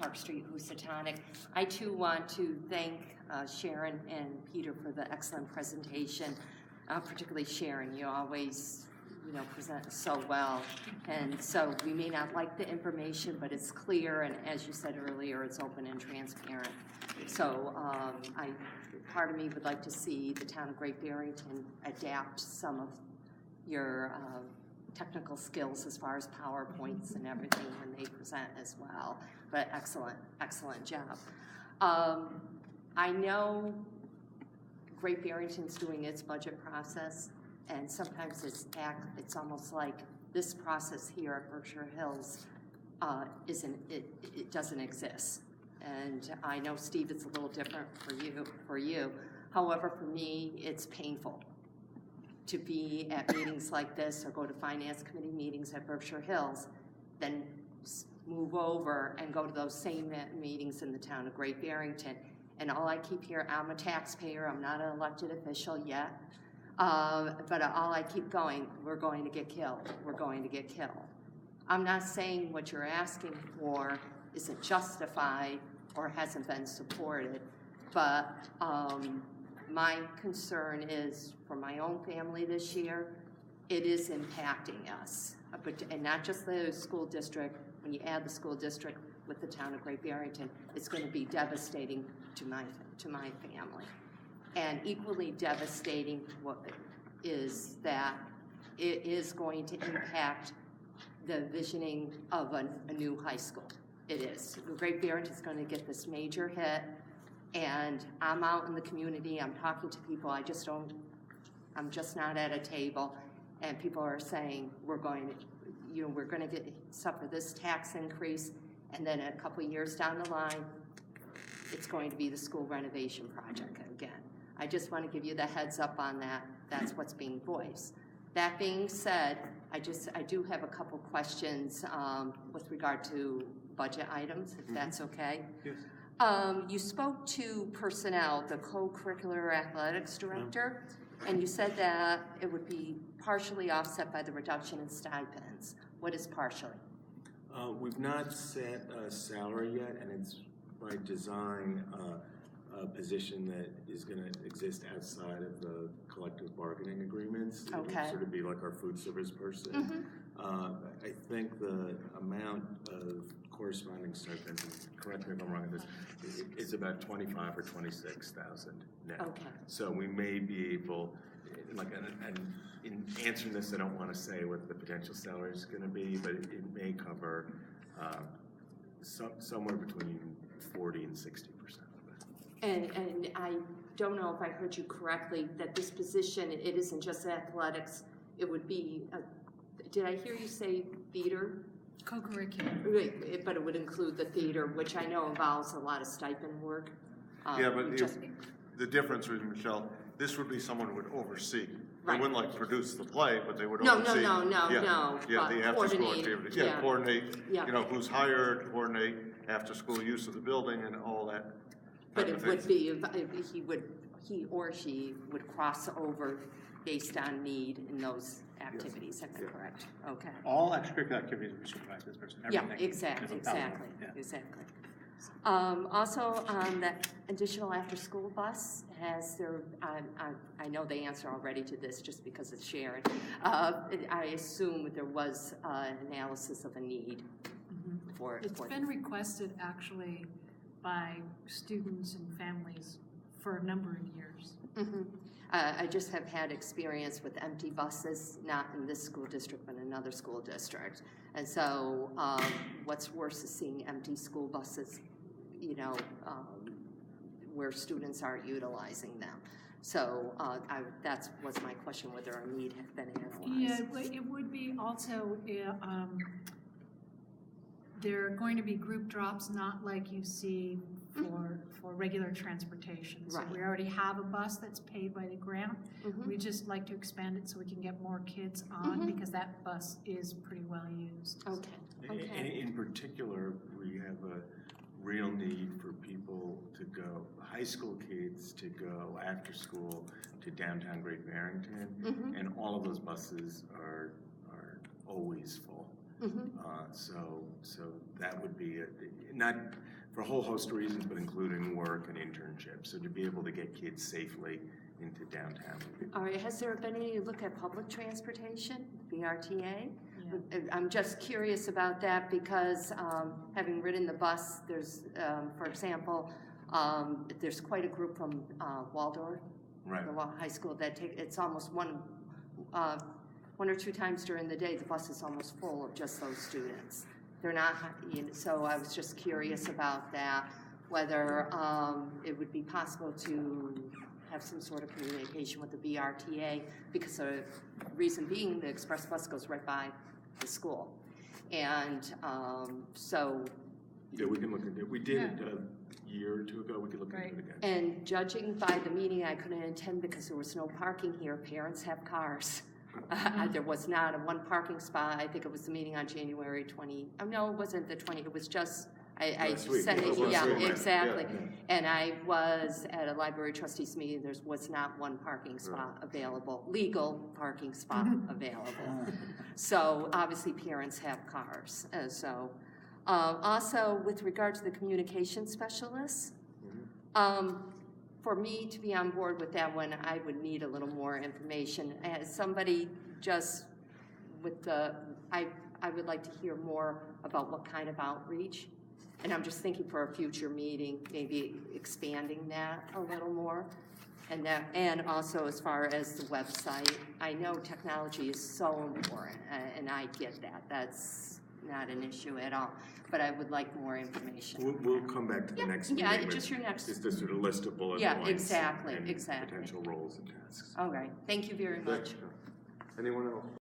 Park Street, Housatonic. I too want to thank Sharon and Peter for the excellent presentation, particularly Sharon. You always, present so well. And so we may not like the information, but it's clear, and as you said earlier, it's open and transparent. So part of me would like to see the town of Great Barrington adapt some of your technical skills as far as PowerPoints and everything when they present as well. But excellent job. I know Great Barrington's doing its budget process, and sometimes it's almost like this process here at Berkshire Hills it doesn't exist. And I know, Steve, it's a little different for you. However, for me, it's painful to be at meetings like this or go to finance committee meetings at Berkshire Hills, then move over and go to those same meetings in the town of Great Barrington. And all I keep hearing, I'm a taxpayer, I'm not an elected official yet, but all I keep going, we're going to get killed, we're going to get killed. I'm not saying what you're asking for isn't justified or hasn't been supported, but my concern is for my own family this year, it is impacting us. And not just the school district. When you add the school district with the town of Great Barrington, it's going to be devastating to my family. And equally devastating is that it is going to impact the visioning of a new high school. It is. Great Barrington's going to get this major hit, and I'm out in the community, I'm talking to people, I'm just not at a table, and people are saying, we're going to suffer this tax increase, and then a couple of years down the line, it's going to be the school renovation project again. I just want to give you the heads up on that. That's what's being voiced. That being said, I do have a couple questions with regard to budget items, if that's okay. Yes. You spoke to personnel, the co-curricular athletics director, and you said that it would be partially offset by the reduction in stipends. What is partially? We've not set a salary yet, and it's by design a position that is going to exist outside of the collective bargaining agreements. It Okay. will sort of be like our food service person. Mm-hmm. I think the amount of corresponding stipends, and correct me if I'm wrong on this, is about 25 or 26,000 net. Okay. So we may be able, and in answering this, I don't want to say what the potential salary is going to be, but it may cover somewhere between 40 and 60% of it. And I don't know if I heard you correctly, that this position, it isn't just athletics, it would be, did I hear you say theater? Co-curricular. But it would include the theater, which I know involves a lot of stipend work. Yeah, but the difference with Michelle, this would be someone who would oversee. They Right. wouldn't produce the play, but they would No, oversee. no. Yeah, the after school coordinate, activities. yeah. Coordinate, Yeah. Who's hired, coordinate after school use of the building and all that. But type it of would thing. be, he or she would cross over based on need in those activities, am I correct? Okay. All extracurricular activities are supervised by this person. Yeah, Everything. exactly. Yeah. Also, on that additional after-school bus, has there, I know the answer already to this just because it's Sharon. I assume there was an analysis of a need for it. It's been requested actually by students and families for a number of years. Mm-hmm. I just have had experience with empty buses, not in this school district, but in another school district. And so what's worse is seeing empty school buses, where students aren't utilizing them. So that was my question, whether a need had been analyzed. Yeah, it would be also, there are going to be group drops, not like you see for regular transportation. So Right. we already have a bus that's paid by the grant. Mhm. We just like to expand it so we can get more kids on because that bus is pretty well used. Okay. And in particular, we have a real need for people to go, high school kids to go after school to downtown Great Barrington, and all of those buses are always full. So that would be not for a whole host of reasons, but including work and internships. So to be able to get kids safely into downtown. All right, has there been any look at public transportation, BRTA? I'm just curious about that because having ridden the bus, there's, for example, there's quite a group from Waldorf, Right. the high school that it's almost one or two times during the day, the bus is almost full of just those students. They're not, so I was just curious about that, whether it would be possible to have some sort of communication with the BRTA, because the reason being the express bus goes right by the school. And so... Yeah, we can look into it. We did it a year or two ago. We could look into it again. And judging by the meeting, I couldn't attend because there was no parking here. Parents have cars. There was not a one parking spot. I think it was the meeting on January 20. Oh, no, it wasn't the 20. It was just, I sent it, yeah, exactly. Yeah. And I was at a library trustees meeting. There was not one parking spot available, legal parking spot available. So obviously parents have cars. Also, with regard to the communication specialists, for me to be on board with that one, I would need a little more information. As somebody just with the, I would like to hear more about what kind of outreach. And I'm just thinking for a future meeting, maybe expanding that a little more. And also as far as the website, I know technology is so important, and I get that. That's not an issue at all. But I would like more information. We'll come back to the next meeting. Yeah, just your next. Just a sort of list of bullet points. Yeah, exactly, and exactly. potential roles and tasks. All right, thank you very much. Anyone else?